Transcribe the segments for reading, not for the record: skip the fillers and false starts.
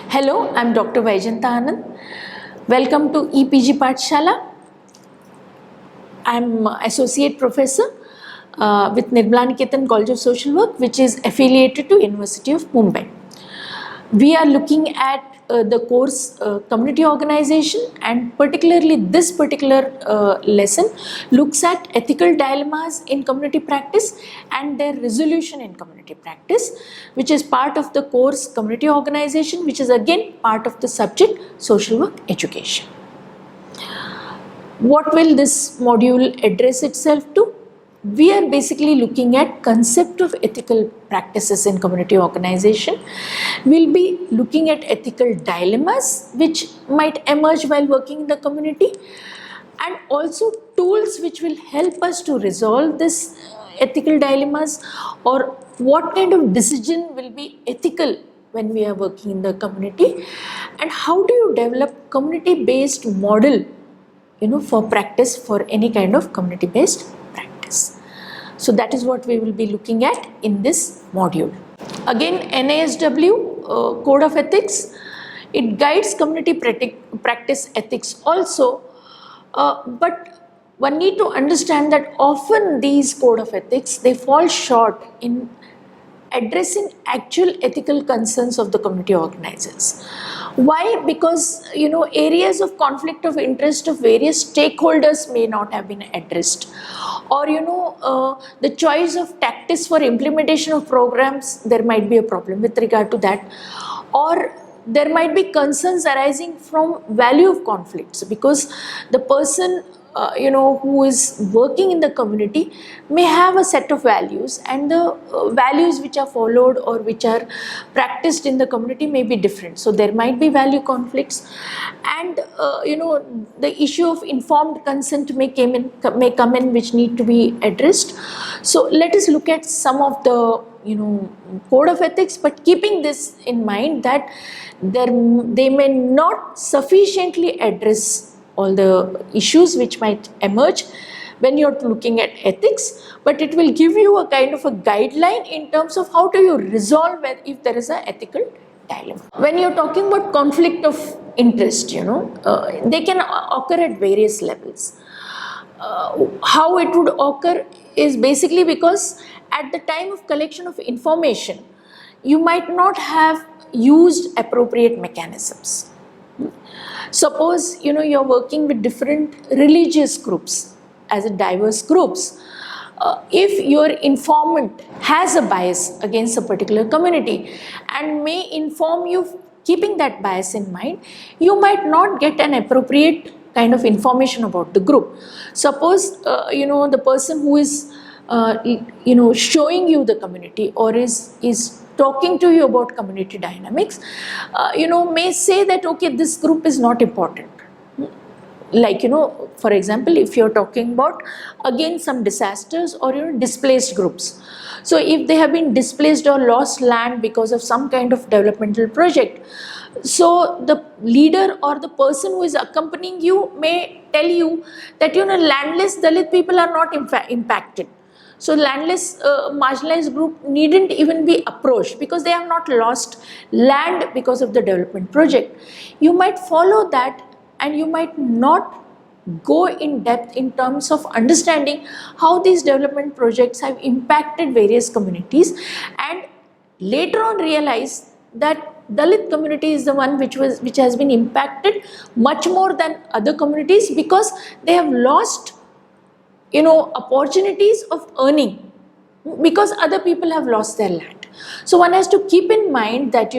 Hello, I'm Dr. Vaijanta Anand. Welcome to EPG Pathshala. I'm Associate Professor with Nirmala Niketan College of Social Work, which is affiliated to University of Mumbai. We are looking at the course community organization, and particularly this particular lesson looks at ethical dilemmas in community practice and their resolution in community practice, which is part of the course community organization, which is again part of the subject social work education. What will this module address itself to? We are basically looking at concept of ethical practices in community organization. We'll be looking at ethical dilemmas which might emerge while working in the community, and also tools which will help us to resolve this ethical dilemmas, or what kind of decision will be ethical when we are working in the community, and how do you develop community based model for practice for any kind of community based practice. So that is what we will be looking at in this module. Again, NASW Code of Ethics, it guides community practice ethics also, but one need to understand that often these code of ethics, they fall short in addressing actual ethical concerns of the community organizers. Why? Because areas of conflict of interest of various stakeholders may not have been addressed, or the choice of tactics for implementation of programs, there might be a problem with regard to that, or there might be concerns arising from value of conflicts, because the person who is working in the community may have a set of values, and the values which are followed or which are practiced in the community may be different. So there might be value conflicts, and the issue of informed consent may come in, which need to be addressed. So let us look at some of the code of ethics, but keeping this in mind that they may not sufficiently address all the issues which might emerge when you're looking at ethics, but it will give you a kind of a guideline in terms of how do you resolve if there is an ethical dilemma. When you're talking about conflict of interest, they can occur at various levels. How it would occur is basically because at the time of collection of information, you might not have used appropriate mechanisms. Suppose you're working with different religious groups as a diverse groups. If your informant has a bias against a particular community and may inform you keeping that bias in mind, you might not get an appropriate kind of information about the group. Suppose the person who is showing you the community or is talking to you about community dynamics, may say that okay, this group is not important. Like for example, if you're talking about again some disasters or displaced groups. So if they have been displaced or lost land because of some kind of developmental project, so the leader or the person who is accompanying you may tell you that landless Dalit people are not impacted. So landless marginalized group needn't even be approached because they have not lost land because of the development project. You might follow that, and you might not go in depth in terms of understanding how these development projects have impacted various communities, and later on realize that Dalit community is the one which has been impacted much more than other communities, because they have lost opportunities of earning because other people have lost their land. So one has to keep in mind that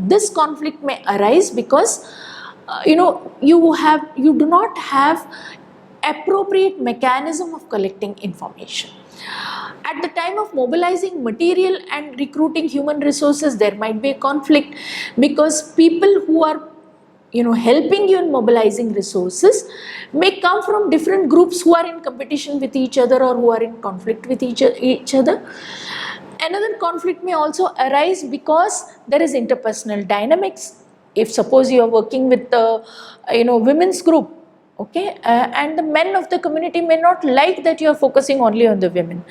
this conflict may arise because you do not have appropriate mechanism of collecting information. At the time of mobilizing material and recruiting human resources, there might be a conflict because people who are helping you in mobilizing resources may come from different groups who are in competition with each other or who are in conflict with each other. Another conflict may also arise because there is interpersonal dynamics. If suppose you are working with the women's group, Okay, and the men of the community may not like that you are focusing only on the women,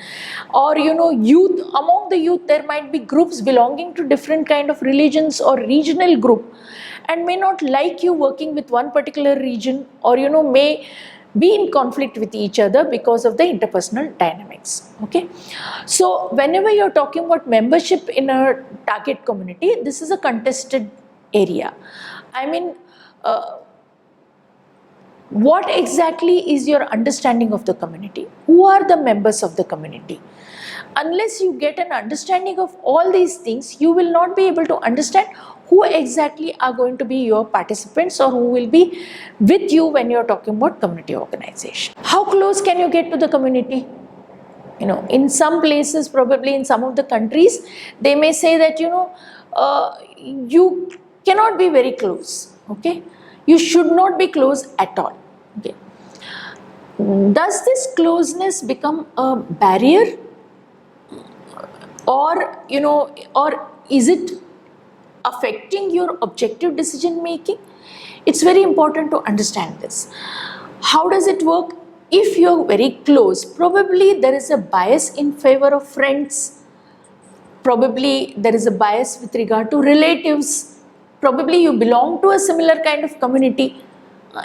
or youth, among the youth there might be groups belonging to different kind of religions or regional group, and may not like you working with one particular region, or may be in conflict with each other because of the interpersonal dynamics. Okay, so whenever you're talking about membership in a target community, this is a contested area. I mean, what exactly is your understanding of the community? Who are the members of the community? Unless you get an understanding of all these things, you will not be able to understand who exactly are going to be your participants, or who will be with you when you're talking about community organization. How close can you get to the community? In some places, probably in some of the countries, they may say that you cannot be very close. Okay, you should not be close at all. Okay, does this closeness become a barrier, or or is it affecting your objective decision making? It's very important to understand this. How does it work? If you're very close, probably there is a bias in favor of friends, probably there is a bias with regard to relatives, probably you belong to a similar kind of community.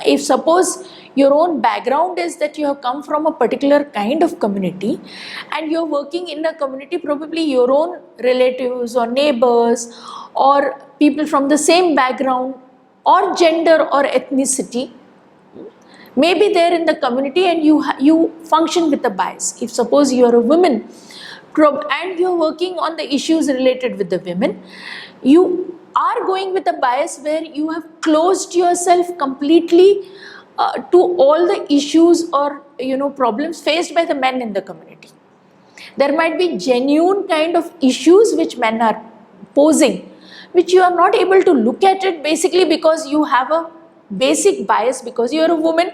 If suppose your own background is that you have come from a particular kind of community and you're working in a community, probably your own relatives or neighbors or people from the same background or gender or ethnicity may be there in the community, and you function with a bias. If suppose you are a woman and you're working on the issues related with the women, you are going with a bias where you have closed yourself completely to all the issues or problems faced by the men in the community. There might be genuine kind of issues which men are posing, which you are not able to look at it, basically because you have a basic bias, because you are a woman,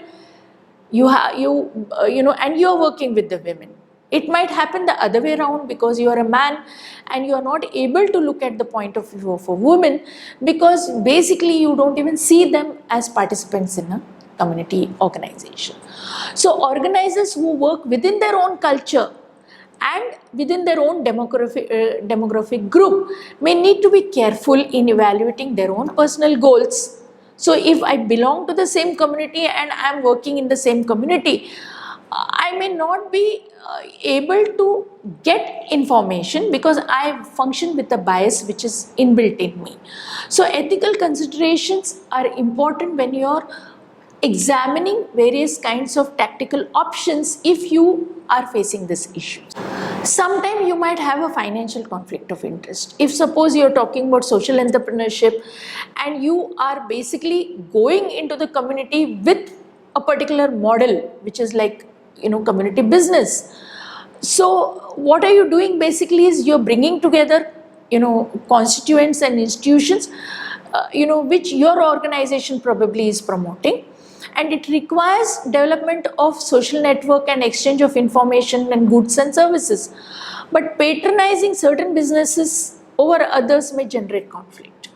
and you are working with the women. It might happen the other way around, because you are a man and you are not able to look at the point of view of a woman, because basically you don't even see them as participants in a community organization. So organizers who work within their own culture and within their own demographic group may need to be careful in evaluating their own personal goals. So if I belong to the same community and I am working in the same community, I may not be able to get information because I function with a bias which is inbuilt in me. So ethical considerations are important when you are examining various kinds of tactical options if you are facing this issue. Sometimes you might have a financial conflict of interest. If suppose you are talking about social entrepreneurship and you are basically going into the community with a particular model which is like community business. So what are you doing basically is you're bringing together constituents and institutions which your organization probably is promoting, and it requires development of social network and exchange of information and goods and services. But patronizing certain businesses over others may generate conflict.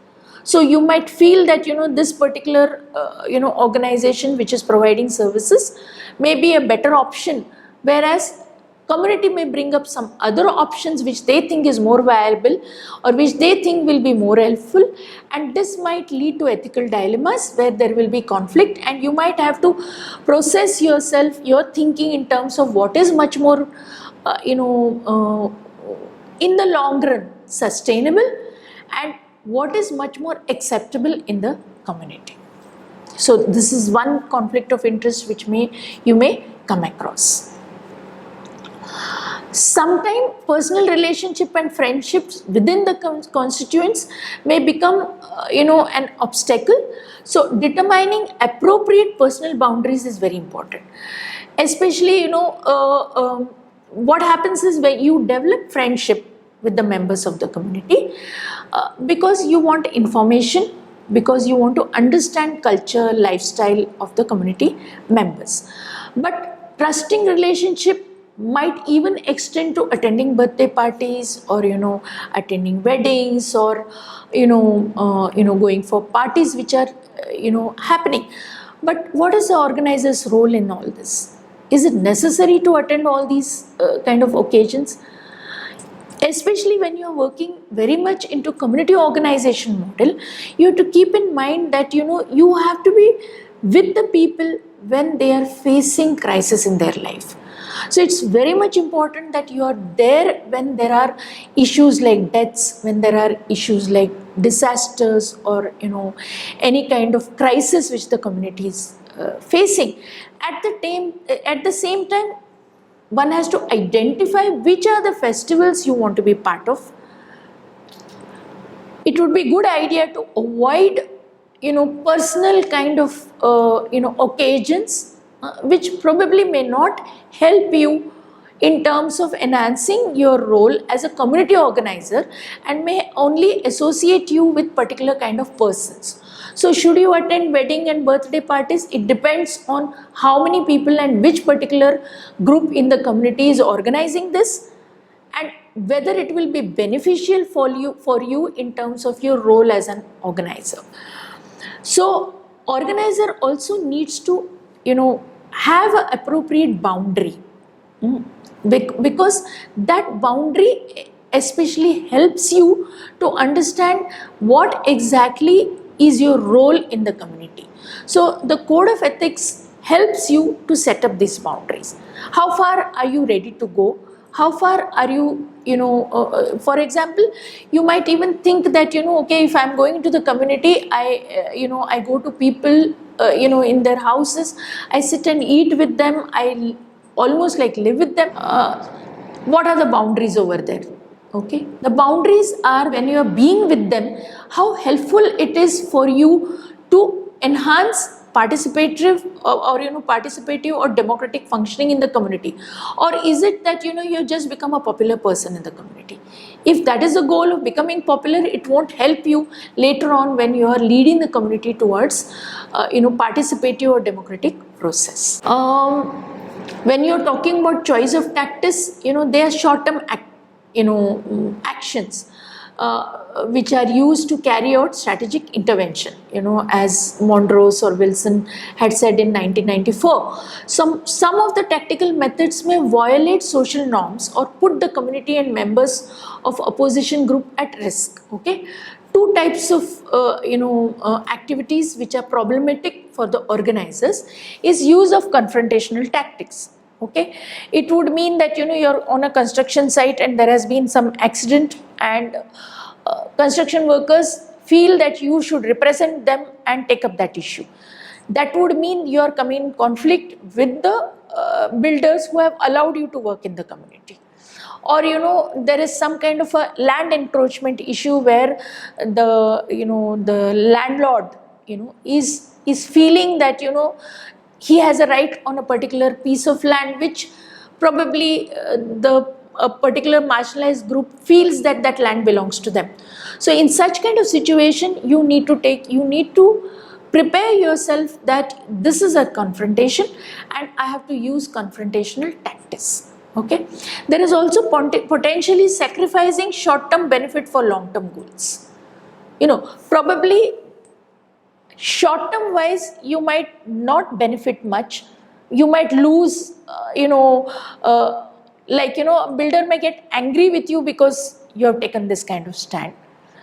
So you might feel that this particular organization which is providing services may be a better option, whereas community may bring up some other options which they think is more viable or which they think will be more helpful, and this might lead to ethical dilemmas where there will be conflict, and you might have to process yourself, your thinking in terms of what is much more in the long run sustainable and what is much more acceptable in the community. So this is one conflict of interest which you may come across. Sometimes personal relationship and friendships within the constituents may become an obstacle. So determining appropriate personal boundaries is very important. Especially what happens is when you develop friendship with the members of the community because you want information, because you want to understand culture, lifestyle of the community members. But trusting relationship might even extend to attending birthday parties or attending weddings or going for parties which are happening. But what is the organizer's role in all this? Is it necessary to attend all these kind of occasions? Especially when you are working very much into community organization model, you have to keep in mind that you have to be with the people when they are facing crisis in their life. So it's very much important that you are there when there are issues like deaths, when there are issues like disasters, or any kind of crisis which the community is facing. At the same time, one has to identify which are the festivals you want to be part of. It would be good idea to avoid personal kind of occasions which probably may not help you in terms of enhancing your role as a community organizer, and may only associate you with particular kind of persons. So should you attend wedding and birthday parties? It depends on how many people and which particular group in the community is organizing this, and whether it will be beneficial for you in terms of your role as an organizer. So organizer also needs to have an appropriate boundary, because that boundary especially helps you to understand what exactly is your role in the community. So the code of ethics helps you to set up these boundaries. How far are you ready to go? How far are you, for example, you might even think that, okay, if I'm going to the community, I go to people, in their houses, I sit and eat with them, I almost like live with them. What are the boundaries over there? Okay, the boundaries are when you are being with them, how helpful it is for you to enhance participative participative or democratic functioning in the community, or is it that you just become a popular person in the community? If that is the goal of becoming popular, it won't help you later on when you are leading the community towards participative or democratic process. When you're talking about choice of tactics, they are short-term actions which are used to carry out strategic intervention, as Monrose or Wilson had said in 1994. Some of the tactical methods may violate social norms or put the community and members of opposition group at risk. Okay, two types of activities which are problematic for the organizers is use of confrontational tactics. Okay, it would mean that you're on a construction site and there has been some accident, and construction workers feel that you should represent them and take up that issue. That would mean you are coming in conflict with the builders who have allowed you to work in the community. Or there is some kind of a land encroachment issue where the landlord is feeling that he has a right on a particular piece of land, which probably a particular marginalized group feels that that land belongs to them. So in such kind of situation, you need to prepare yourself that this is a confrontation and I have to use confrontational tactics. Okay, there is also potentially sacrificing short-term benefit for long-term goals. Probably short-term wise, you might not benefit much. You might lose, a builder may get angry with you because you have taken this kind of stand.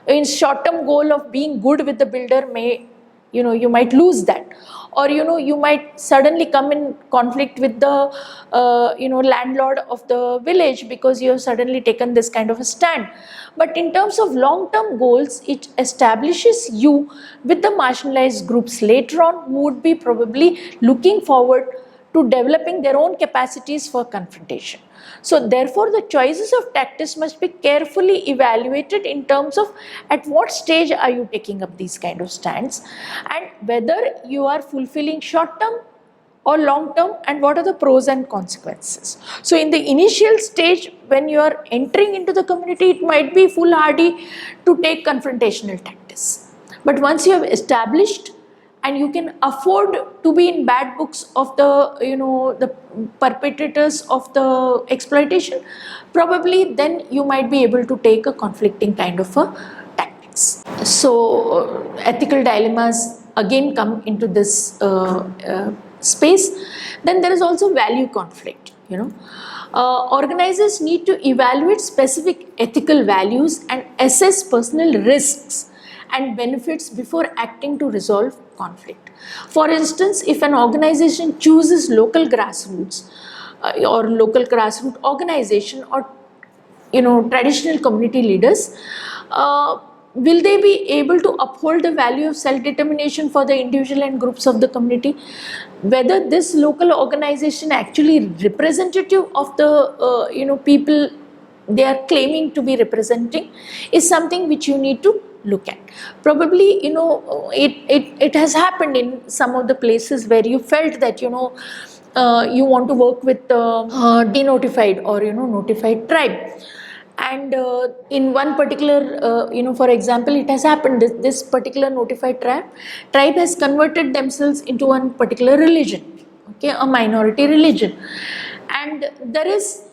In short-term goal of being good with the builder may, you might lose that. Or, you might suddenly come in conflict with the, landlord of the village because you have suddenly taken this kind of a stand. But in terms of long-term goals, it establishes you with the marginalized groups later on who would be probably looking forward to developing their own capacities for confrontation. So therefore, the choices of tactics must be carefully evaluated in terms of at what stage are you taking up these kind of stands, and whether you are fulfilling short-term or long-term, and what are the pros and consequences. So in the initial stage, when you are entering into the community, it might be foolhardy to take confrontational tactics. But once you have established and you can afford to be in bad books of the perpetrators of the exploitation, probably then you might be able to take a conflicting kind of a tactics. So ethical dilemmas again come into this space. Then there is also value conflict, organizers need to evaluate specific ethical values and assess personal risks and benefits before acting to resolve conflict. For instance, if an organization chooses local grassroots or local grassroots organization or traditional community leaders, will they be able to uphold the value of self-determination for the individual and groups of the community? Whether this local organization actually representative of the people they are claiming to be representing is something which you need to look at. Probably it has happened in some of the places where you felt that you want to work with denotified or notified tribe. And in one particular, for example, it has happened, this particular notified tribe has converted themselves into one particular religion, okay, a minority religion. And there is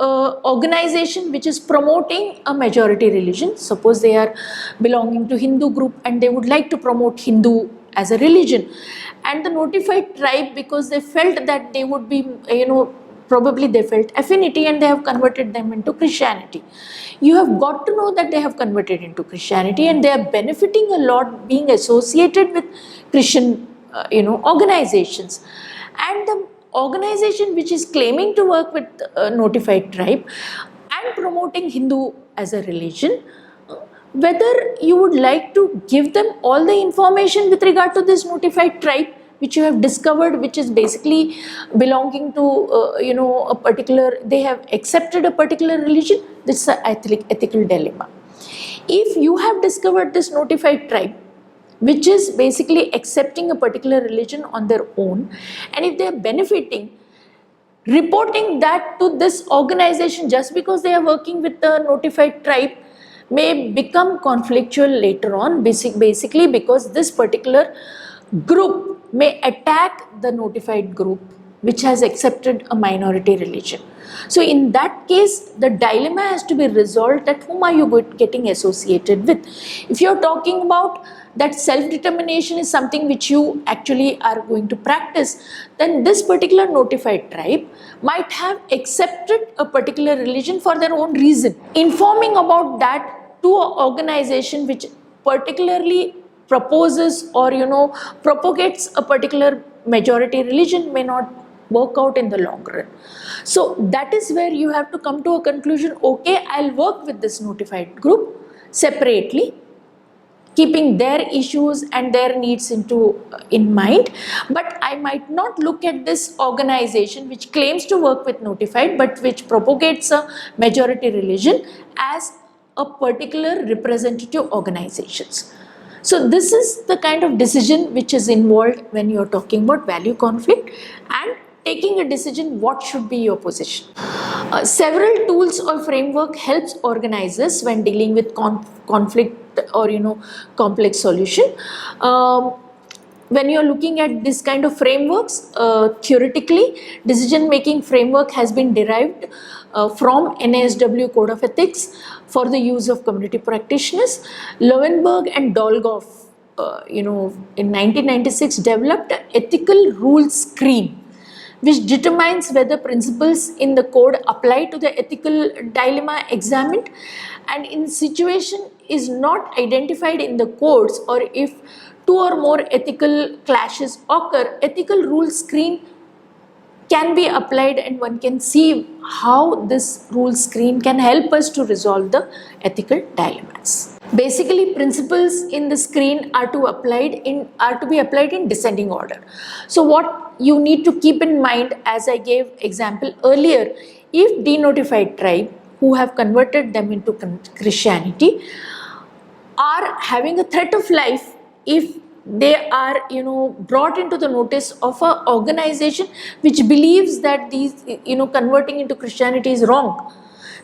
organization which is promoting a majority religion. Suppose they are belonging to Hindu group and they would like to promote Hindu as a religion. And the notified tribe, because they felt that they would be, probably they felt affinity and they have converted them into Christianity. You have got to know that they have converted into Christianity and they are benefiting a lot being associated with Christian, organizations. And the organization which is claiming to work with notified tribe and promoting Hindu as a religion, whether you would like to give them all the information with regard to this notified tribe which you have discovered, which is basically belonging to a particular, they have accepted a particular religion. This is an ethical dilemma. If you have discovered this notified tribe which is basically accepting a particular religion on their own, and if they are benefiting, reporting that to this organization just because they are working with the notified tribe may become conflictual later on, basically because this particular group may attack the notified group which has accepted a minority religion. So in that case, the dilemma has to be resolved that whom are you getting associated with. If you are talking about that self-determination is something which you actually are going to practice, then this particular notified tribe might have accepted a particular religion for their own reason. Informing about that to an organization which particularly proposes or propagates a particular majority religion may not work out in the long run. So that is where you have to come to a conclusion, okay, I'll work with this notified group separately, keeping their issues and their needs in mind, but I might not look at this organization which claims to work with notified but which propagates a majority religion as a particular representative organizations. So this is the kind of decision which is involved when you are talking about value conflict and taking a decision what should be your position. Several tools or framework helps organizers when dealing with conflict or complex solution. When you are looking at this kind of frameworks, theoretically decision making framework has been derived from NASW Code of Ethics for the use of community practitioners. Lowenberg and Dolgoff in 1996 developed an ethical rule screen which determines whether principles in the code apply to the ethical dilemma examined, and in situation is not identified in the codes or if two or more ethical clashes occur, ethical rule screen can be applied and one can see how this rule screen can help us to resolve the ethical dilemmas. Basically, principles in the screen are to be applied in descending order. So what you need to keep in mind, as I gave example earlier, if denotified tribe who have converted them into Christianity are having a threat of life, if they are brought into the notice of an organization which believes that these converting into Christianity is wrong,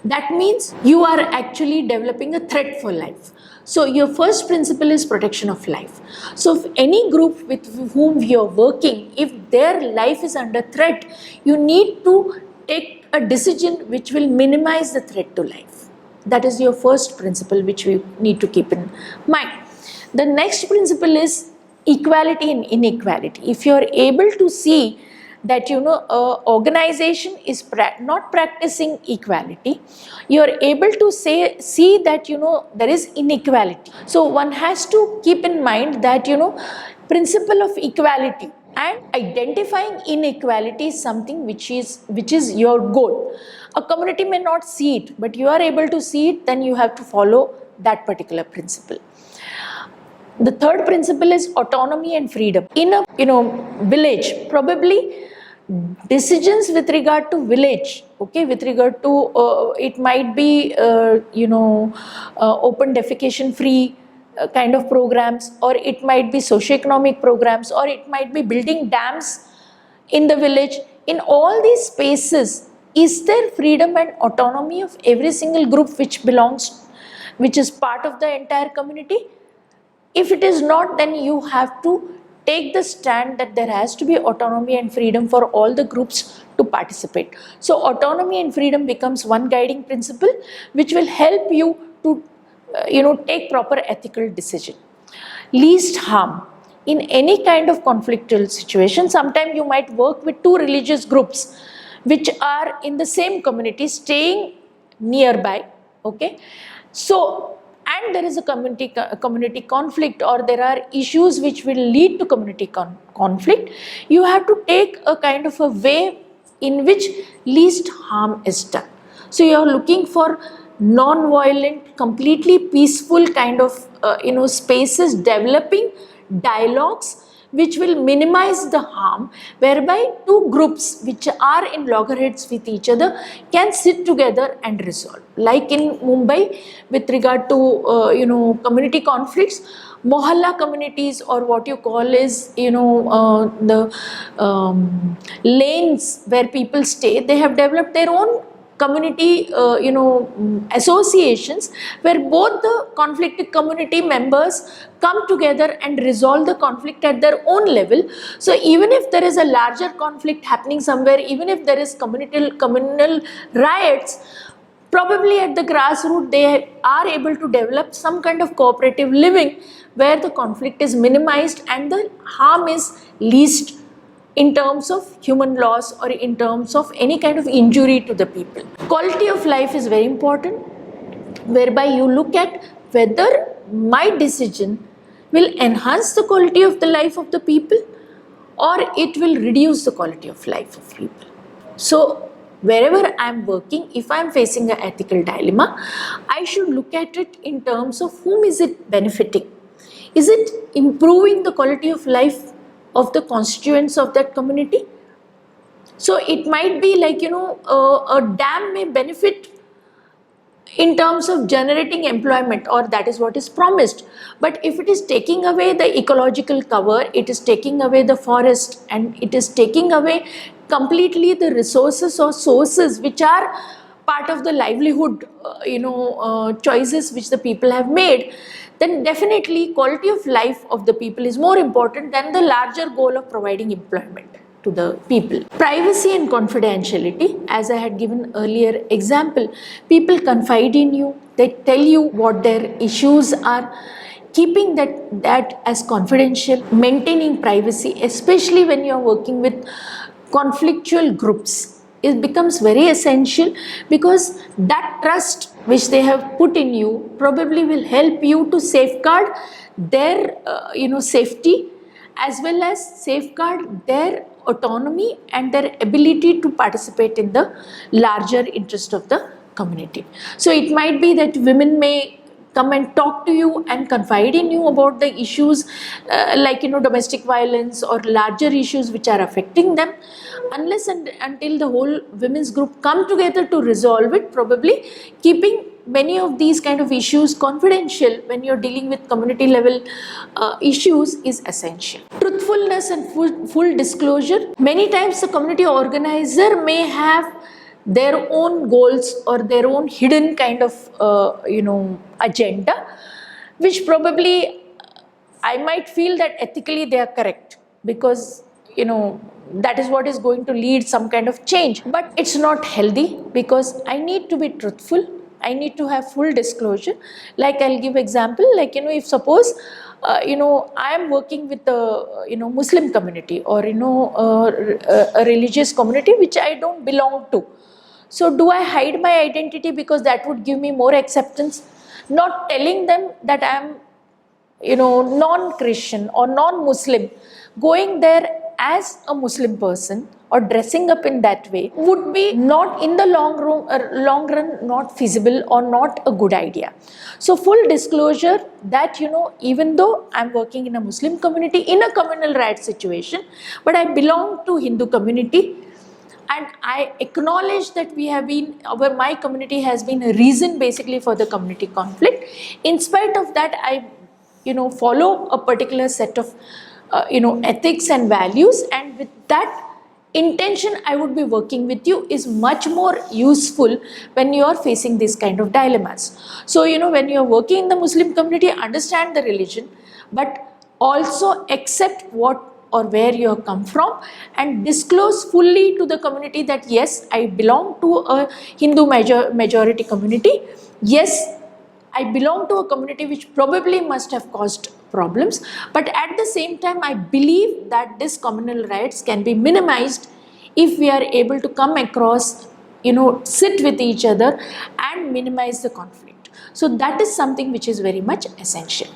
that means you are actually developing a threat for life. So your first principle is protection of life. So if any group with whom you are working, if their life is under threat, you need to take a decision which will minimize the threat to life. That is your first principle which we need to keep in mind. The next principle is equality and inequality. If you are able to see that organization is not practicing equality, you are able to see that there is inequality. So one has to keep in mind that principle of equality, and identifying inequality is something which is your goal. A community may not see it, but you are able to see it, then you have to follow that particular principle. The third principle is autonomy and freedom. In a village, probably decisions with regard to village, okay, with regard to it might be open defecation free kind of programs, or it might be socioeconomic programs, or it might be building dams in the village. In all these spaces, is there freedom and autonomy of every single group which is part of the entire community? If it is not, then you have to take the stand that there has to be autonomy and freedom for all the groups to participate. So autonomy and freedom becomes one guiding principle which will help you to take proper ethical decision. Least harm. In any kind of conflictual situation, sometimes you might work with two religious groups which are in the same community, staying nearby, okay? So, and there is a community conflict, or there are issues which will lead to community conflict, you have to take a kind of a way in which least harm is done. So you are looking for non-violent, completely peaceful kind of spaces, developing dialogues which will minimize the harm, whereby two groups which are in loggerheads with each other can sit together and resolve. Like in Mumbai, with regard to community conflicts, mohalla communities, or what you call is the lanes where people stay, they have developed their own community associations, where both the conflicted community members come together and resolve the conflict at their own level. So even if there is a larger conflict happening somewhere, even if there is communal riots, probably at the grassroots they are able to develop some kind of cooperative living where the conflict is minimized and the harm is least in terms of human loss or in terms of any kind of injury to the people. Quality of life is very important, whereby you look at whether my decision will enhance the quality of the life of the people or it will reduce the quality of life of people. So wherever I am working, if I am facing an ethical dilemma, I should look at it in terms of whom is it benefiting. Is it improving the quality of life of the constituents of that community? So it might be like a dam may benefit in terms of generating employment, or that is what is promised, but if it is taking away the ecological cover, it is taking away the forest, and it is taking away completely the resources or sources which are part of the livelihood choices which the people have made, then definitely quality of life of the people is more important than the larger goal of providing employment to the people. Privacy and confidentiality, as I had given earlier example, people confide in you, they tell you what their issues are, keeping that as confidential, maintaining privacy, especially when you are working with conflictual groups, it becomes very essential, because that trust which they have put in you probably will help you to safeguard their safety, as well as safeguard their autonomy and their ability to participate in the larger interest of the community. So it might be that women may come and talk to you and confide in you about the issues like domestic violence or larger issues which are affecting them. Unless and until the whole women's group come together to resolve it, probably keeping many of these kind of issues confidential when you're dealing with community level issues is essential. Truthfulness and full disclosure. Many times the community organizer may have their own goals or their own hidden kind of agenda, which probably I might feel that ethically they are correct, because that is what is going to lead some kind of change, but it's not healthy, because I need to be truthful I need to have full disclosure. Like I'll give example, like if suppose I am working with the Muslim community, or a religious community which I don't belong to. So do I hide my identity because that would give me more acceptance? Not telling them that I am non-Christian or non-Muslim, going there as a Muslim person or dressing up in that way would be not in the long run not feasible or not a good idea. So full disclosure that even though I'm working in a Muslim community in a communal rights situation, but I belong to Hindu community, and I acknowledge that my community has been a reason basically for the community conflict. In spite of that, I follow a particular set of ethics and values, and with that intention I would be working with you is much more useful when you are facing these kind of dilemmas. So when you are working in the Muslim community, understand the religion, but also accept what or where you have come from, and disclose fully to the community that yes, I belong to a Hindu majority community. Yes, I belong to a community which probably must have caused problems, but at the same time I believe that this communal rights can be minimized if we are able to come across, sit with each other and minimize the conflict. So that is something which is very much essential.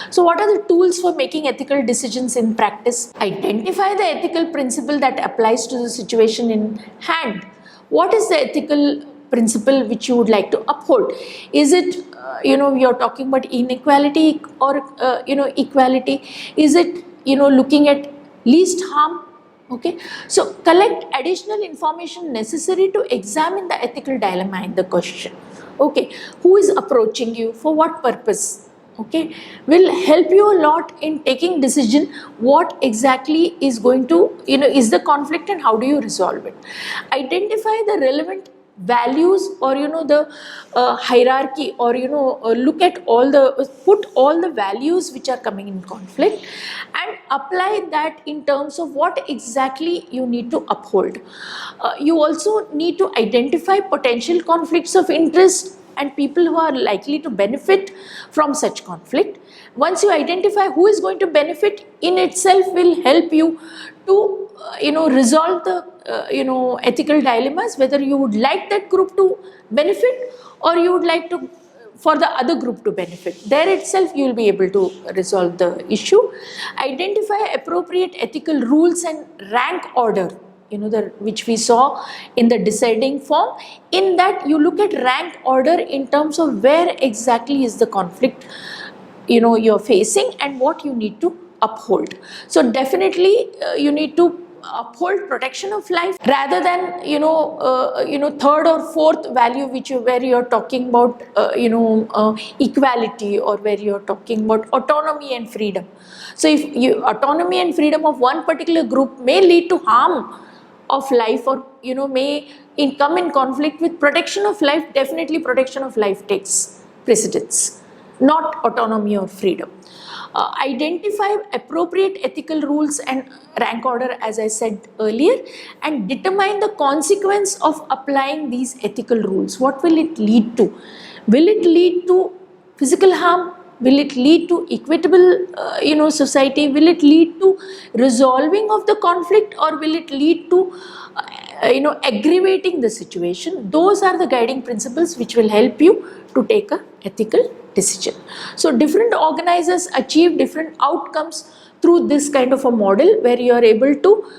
So what are the tools for making ethical decisions in practice? Identify the ethical principle that applies to the situation in hand. What is the ethical principle which you would like to uphold? Is it, we are talking about inequality or, equality? Is it, looking at least harm? Okay, so collect additional information necessary to examine the ethical dilemma in the question. Okay, who is approaching you, for what purpose? Okay, will help you a lot in taking decision what exactly is going to, is the conflict and how do you resolve it. Identify the relevant values, or the hierarchy, or look at put all the values which are coming in conflict and apply that in terms of what exactly you need to uphold. You also need to identify potential conflicts of interest and people who are likely to benefit from such conflict. Once you identify who is going to benefit, in itself will help you to resolve the ethical dilemmas, whether you would like that group to benefit or you would like to for the other group to benefit. There itself you will be able to resolve the issue. Identify appropriate ethical rules and rank order, which we saw in the deciding form. In that you look at rank order in terms of where exactly is the conflict you're facing and what you need to uphold. So definitely you need to uphold protection of life rather than third or fourth value where you're talking about equality, or where you're talking about autonomy and freedom. So if autonomy and freedom of one particular group may lead to harm of life, or may come in conflict with protection of life, definitely protection of life takes precedence, not autonomy or freedom. Identify appropriate ethical rules and rank order, as I said earlier, and determine the consequence of applying these ethical rules. What will it lead to? Will it lead to physical harm? Will it lead to equitable society? Will it lead to resolving of the conflict, or will it lead to aggravating the situation? Those are the guiding principles which will help you to take a ethical decision. So different organizers achieve different outcomes through this kind of a model, where you are able to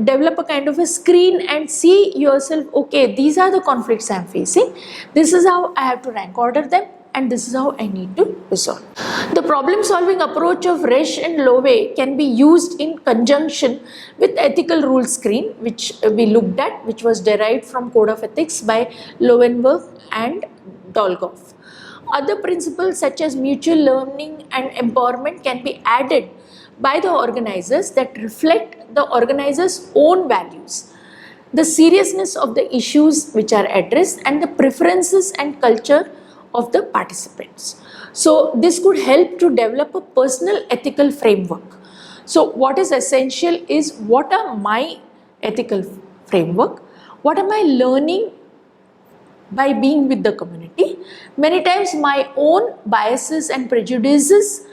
develop a kind of a screen and see yourself, okay, these are the conflicts I am facing, this is how I have to rank order them, and this is how I need to resolve. The problem solving approach of Resch and Lowe can be used in conjunction with ethical rule screen, which we looked at, which was derived from Code of Ethics by Lowenberg and Dolgoff. Other principles such as mutual learning and empowerment can be added by the organizers that reflect the organizers' own values, the seriousness of the issues which are addressed, and the preferences and culture of the participants. So this could help to develop a personal ethical framework. So what is essential is, what are my ethical framework? What am I learning by being with the community. Many times my own biases and prejudices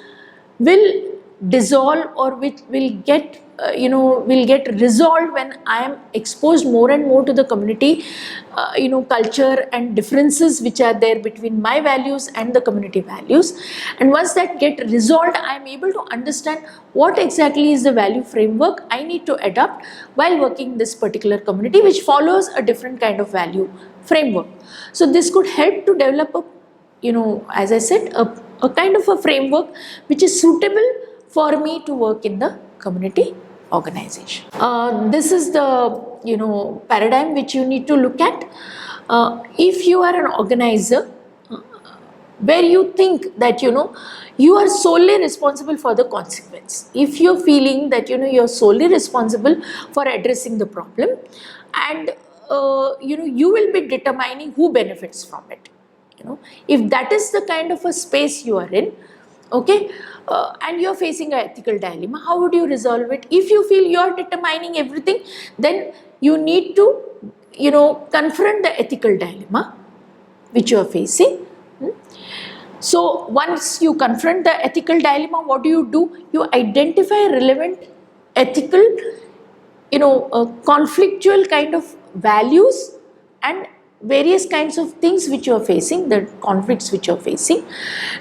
will dissolve, or which will get will get resolved when I am exposed more and more to the community culture and differences which are there between my values and the community values. And once that get resolved, I am able to understand what exactly is the value framework I need to adopt while working in this particular community, which follows a different kind of value framework. So this could help to develop a, as I said, a kind of a framework which is suitable for me to work in the community organization. This is the paradigm which you need to look at. If you are an organizer where you think that you are solely responsible for the consequence, if you're feeling that you're solely responsible for addressing the problem, and you will be determining who benefits from it. If that is the kind of a space you are in, okay, and you're facing an ethical dilemma, how would you resolve it? If you feel you're determining everything, then you need to confront the ethical dilemma which you are facing. So once you confront the ethical dilemma, what do? You identify relevant ethical conflictual kind of values and various kinds of things which you are facing, the conflicts which you are facing.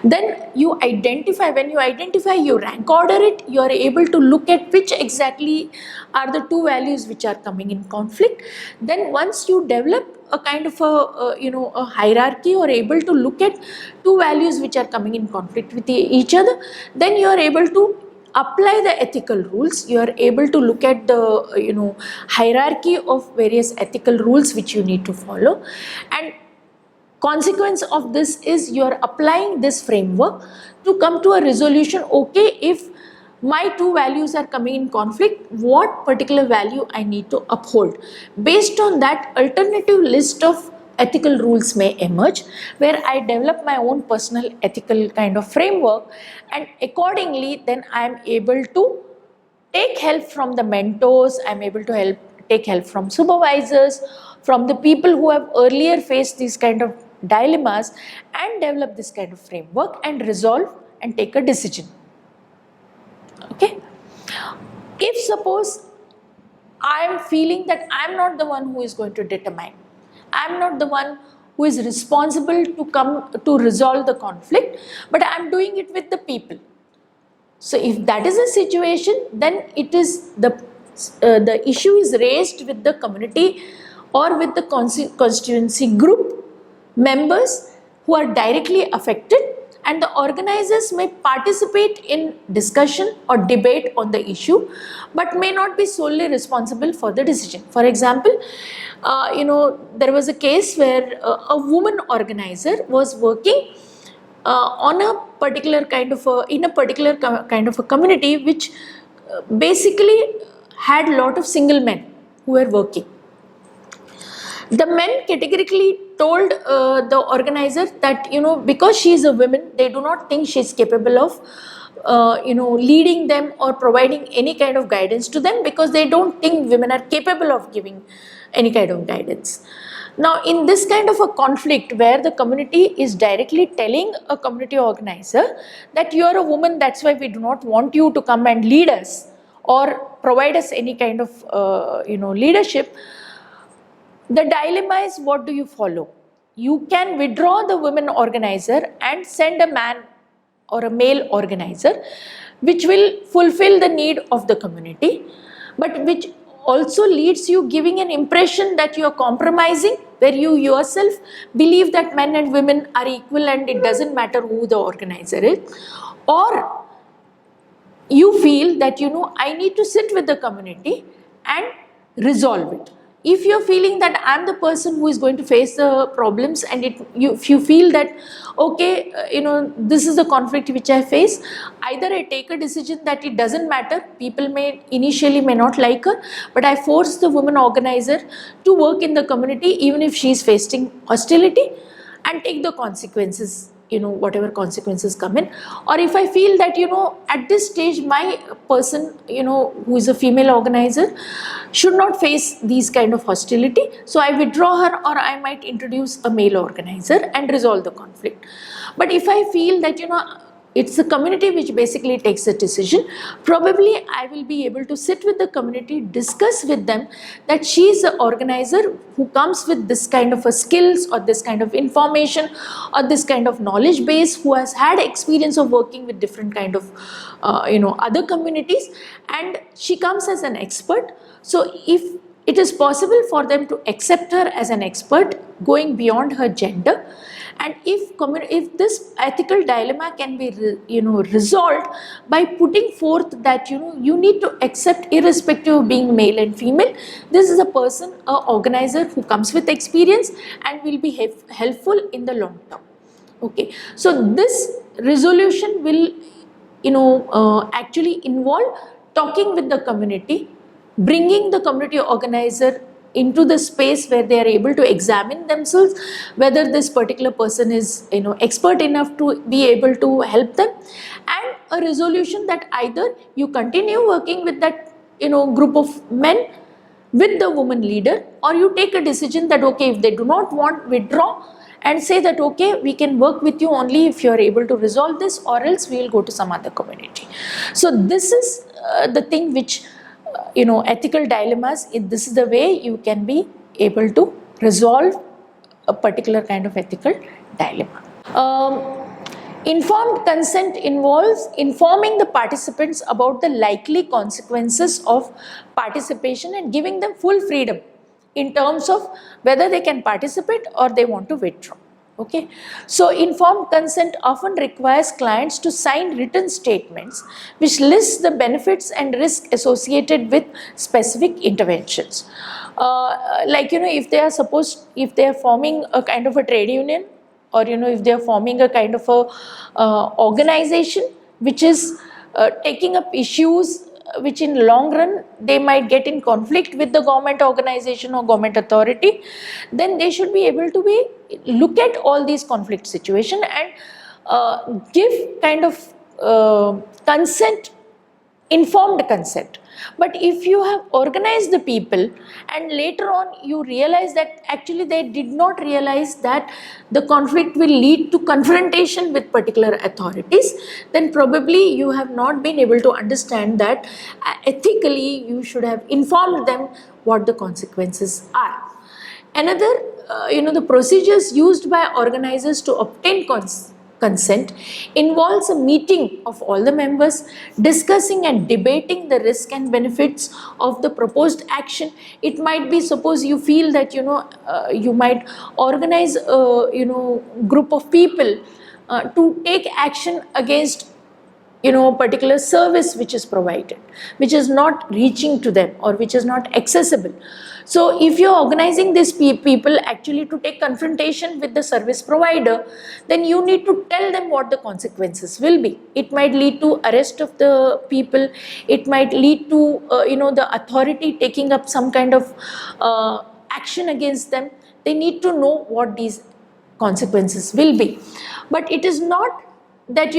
Then you identify, when you identify, you rank order it, you are able to look at which exactly are the two values which are coming in conflict. Then once you develop a kind of a hierarchy, or able to look at two values which are coming in conflict with each other, then you are able to apply the ethical rules. You are able to look at the hierarchy of various ethical rules which you need to follow, and consequence of this is you are applying this framework to come to a resolution. Okay, if my two values are coming in conflict, what particular value I need to uphold? Based on that, alternative list of ethical rules may emerge, where I develop my own personal ethical kind of framework, and accordingly then I am able to take help from the mentors, I am able to take help from supervisors, from the people who have earlier faced these kind of dilemmas, and develop this kind of framework and resolve and take a decision. Okay. If suppose I am feeling that I am not the one who is going to determine, I am not the one who is responsible to come to resolve the conflict, but I am doing it with the people. So if that is a situation, then it is the issue is raised with the community or with the constituency group members who are directly affected, and the organizers may participate in discussion or debate on the issue, but may not be solely responsible for the decision. For example, there was a case where a woman organizer was working on a particular kind of a community which basically had a lot of single men who were working. The men categorically told the organizer that because she is a woman, they do not think she is capable of leading them or providing any kind of guidance to them, because they don't think women are capable of giving any kind of guidance. Now in this kind of a conflict, where the community is directly telling a community organizer that you are a woman, that's why we do not want you to come and lead us or provide us any kind of leadership, the dilemma is, what do you follow? You can withdraw the women organizer and send a man or a male organizer, which will fulfill the need of the community, but which also leads you giving an impression that you are compromising, where you yourself believe that men and women are equal and it doesn't matter who the organizer is. Or you feel that I need to sit with the community and resolve it. If you're feeling that I'm the person who is going to face the problems, and if you feel that okay, this is the conflict which I face, either I take a decision that it doesn't matter, people initially may not like her, but I force the woman organizer to work in the community even if she is facing hostility, and take the consequences whatever consequences come in, or if I feel that at this stage my person who is a female organizer should not face these kind of hostility, so I withdraw her, or I might introduce a male organizer and resolve the conflict. But if I feel that it's the community which basically takes the decision, probably I will be able to sit with the community, discuss with them that she is the organizer who comes with this kind of a skills or this kind of information or this kind of knowledge base, who has had experience of working with different kind of other communities, and she comes as an expert. So if it is possible for them to accept her as an expert going beyond her gender, and if this ethical dilemma can be resolved by putting forth that you need to accept, irrespective of being male and female, this is a person, a organizer who comes with experience and will be helpful in the long term. Okay, so this resolution will actually involve talking with the community, bringing the community organizer into the space where they are able to examine themselves whether this particular person is expert enough to be able to help them, and a resolution that either you continue working with that group of men with the woman leader, or you take a decision that okay, if they do not want, withdraw and say that okay, we can work with you only if you are able to resolve this, or else we will go to some other community. So this is the thing which ethical dilemmas, this is the way you can be able to resolve a particular kind of ethical dilemma. Informed consent involves informing the participants about the likely consequences of participation and giving them full freedom in terms of whether they can participate or they want to withdraw. Okay, so informed consent often requires clients to sign written statements which list the benefits and risk associated with specific interventions. Like if they are forming a kind of a trade union, or if they are forming a kind of a organization which is taking up issues which in long run they might get in conflict with the government organization or government authority, then they should be able to look at all these conflict situation and give kind of consent, informed consent. But if you have organized the people and later on you realize that actually they did not realize that the conflict will lead to confrontation with particular authorities, then probably you have not been able to understand that ethically you should have informed them what the consequences are. Another, the procedures used by organizers to obtain consent involves a meeting of all the members, discussing and debating the risk and benefits of the proposed action. It might be, suppose you feel that you might organize a group of people to take action against a particular service which is provided, which is not reaching to them or which is not accessible. So if you are organizing these people actually to take confrontation with the service provider, then you need to tell them what the consequences will be. It might lead to arrest of the people, it might lead to the authority taking up some kind of action against them. They need to know what these consequences will be. But it is not that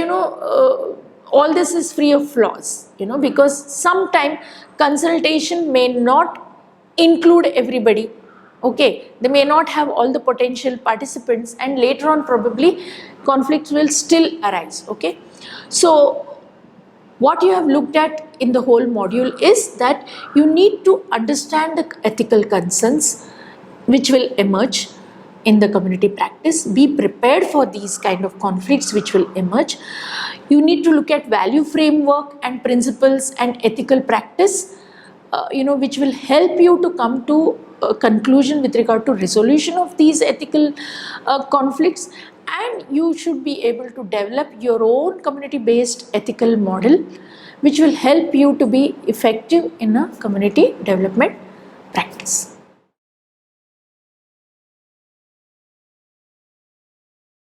all this is free of flaws, because sometime consultation may not include everybody. Okay, they may not have all the potential participants, and later on probably conflicts will still arise. Okay, so what you have looked at in the whole module is that you need to understand the ethical concerns which will emerge in the community practice. Be prepared for these kind of conflicts which will emerge. You need to look at value framework and principles and ethical practice, which will help you to come to a conclusion with regard to resolution of these ethical conflicts. And you should be able to develop your own community-based ethical model, which will help you to be effective in a community development practice.